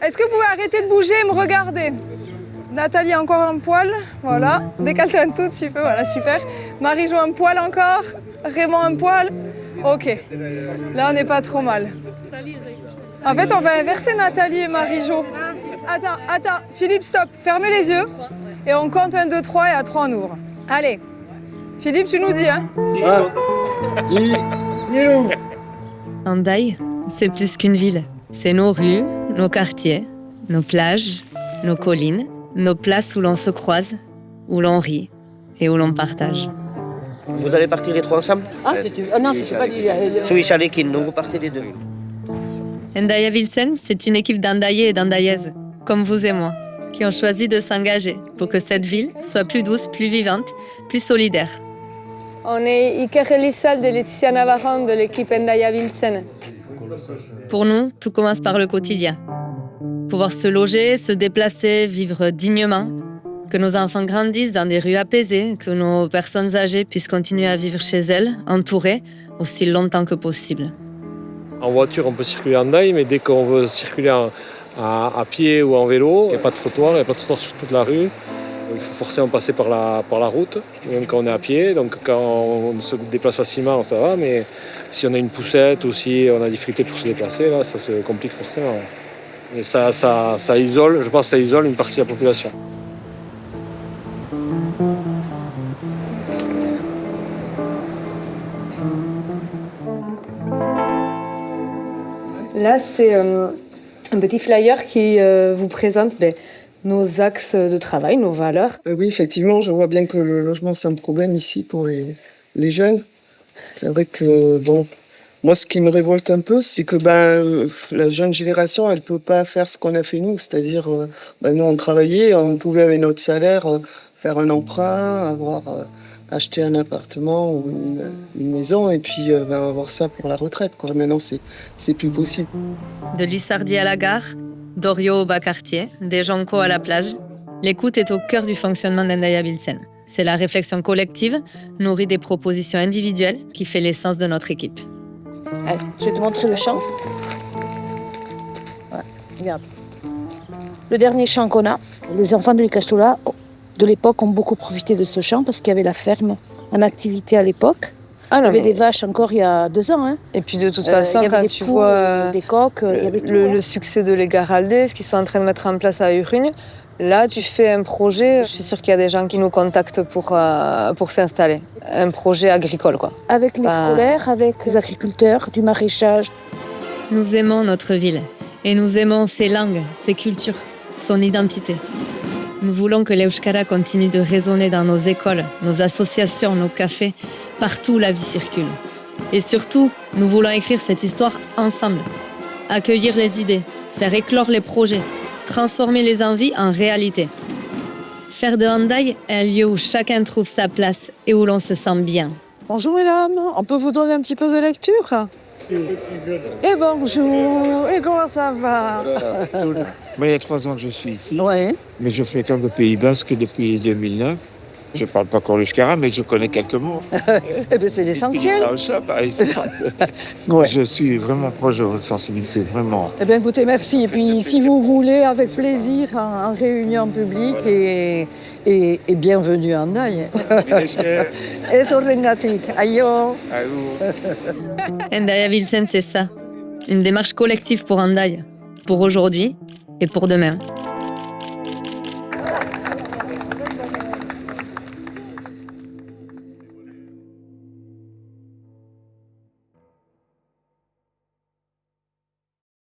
Est-ce que vous pouvez arrêter de bouger et me regarder? Nathalie, encore un poil. Voilà. Décale-toi un tout petit peu. Voilà, super. Marie-Jo, un poil encore. Raymond, un poil. Ok. Là, on n'est pas trop mal. En fait, on va inverser Nathalie et Marie-Jo. Attends. Philippe, stop. Fermez les yeux. Et on compte 1, 2, 3 et à 3, on ouvre. Allez. Philippe, tu nous dis, hein? Hendaye, c'est plus qu'une ville. C'est nos rues, nos quartiers, nos plages, nos collines, nos places où l'on se croise, où l'on rit et où l'on partage. Vous allez partir les trois ensemble? Non, je ne sais pas dire. Sur Ichalekin, donc vous partez les deux. Ndaya Wilson, c'est une équipe d'Andaillais et d'Andaillaises, comme vous et moi, qui ont choisi de s'engager pour que cette ville soit plus douce, plus vivante, plus solidaire. On est Iker Elissalde et Laetitia Navarran de l'équipe Ndaya Wilson. Pour nous, tout commence par le quotidien. Pouvoir se loger, se déplacer, vivre dignement, que nos enfants grandissent dans des rues apaisées, que nos personnes âgées puissent continuer à vivre chez elles, entourées, aussi longtemps que possible. En voiture, on peut circuler en Hendaye, mais dès qu'on veut circuler à pied ou en vélo, il n'y a pas de trottoir sur toute la rue. Il faut forcément passer par la route, même quand on est à pied. Donc quand on se déplace facilement, ça va, mais si on a une poussette ou si on a des difficultés pour se déplacer, là, ça se complique forcément. Et ça isole, je pense que ça isole une partie de la population. Là, c'est un petit flyer qui vous présente nos axes de travail, nos valeurs. Oui, effectivement, je vois bien que le logement, c'est un problème ici pour les jeunes. C'est vrai que, moi, ce qui me révolte un peu, c'est que la jeune génération, elle peut pas faire ce qu'on a fait nous. C'est-à-dire, nous, on travaillait, on pouvait, avec notre salaire, faire un emprunt, acheter un appartement ou une maison, et puis avoir ça pour la retraite, quoi. Maintenant, c'est plus possible. De Lissardi à la gare, d'Orio au bas-quartier, des Jonco à la plage, l'écoute est au cœur du fonctionnement d'Ndaya Wilson. C'est la réflexion collective, nourrie des propositions individuelles, qui fait l'essence de notre équipe. Allez, je vais te montrer le champ. Voilà, regarde. Le dernier champ qu'on a, les enfants de l'Icastola, de l'époque, ont beaucoup profité de ce champ parce qu'il y avait la ferme en activité à l'époque. Il y avait des vaches encore il y a 2 ans. Hein. Et puis de toute façon, quand tu vois des coques, le succès de l'Egaralde, ce qu'ils sont en train de mettre en place à Urugne, là tu fais un projet, je suis sûre qu'il y a des gens qui nous contactent pour s'installer. Un projet agricole, quoi. Avec les scolaires, avec les agriculteurs, du maraîchage. Nous aimons notre ville et nous aimons ses langues, ses cultures, son identité. Nous voulons que l'Euskara continue de résonner dans nos écoles, nos associations, nos cafés, partout où la vie circule. Et surtout, nous voulons écrire cette histoire ensemble. Accueillir les idées, faire éclore les projets, transformer les envies en réalité. Faire de Hendaye un lieu où chacun trouve sa place et où l'on se sent bien. Bonjour mesdames, on peut vous donner un petit peu de lecture? Et bonjour, et comment ça va? Moi, il y a 3 ans que je suis ici, Ouais. mais je fréquente le Pays Basque depuis 2009. Je ne parle pas encore l'Euskara, mais je connais quelques mots. Eh bien, c'est l'essentiel. Ouais. Je suis vraiment proche de votre sensibilité, vraiment. Eh bien, écoutez, merci. Et puis, si vous voulez, avec plaisir, en réunion publique et bienvenue en Hendaye. Et sur Rengatik. Ayo. Ndaya Wilson, c'est ça. Une démarche collective pour Hendaye, pour aujourd'hui et pour demain.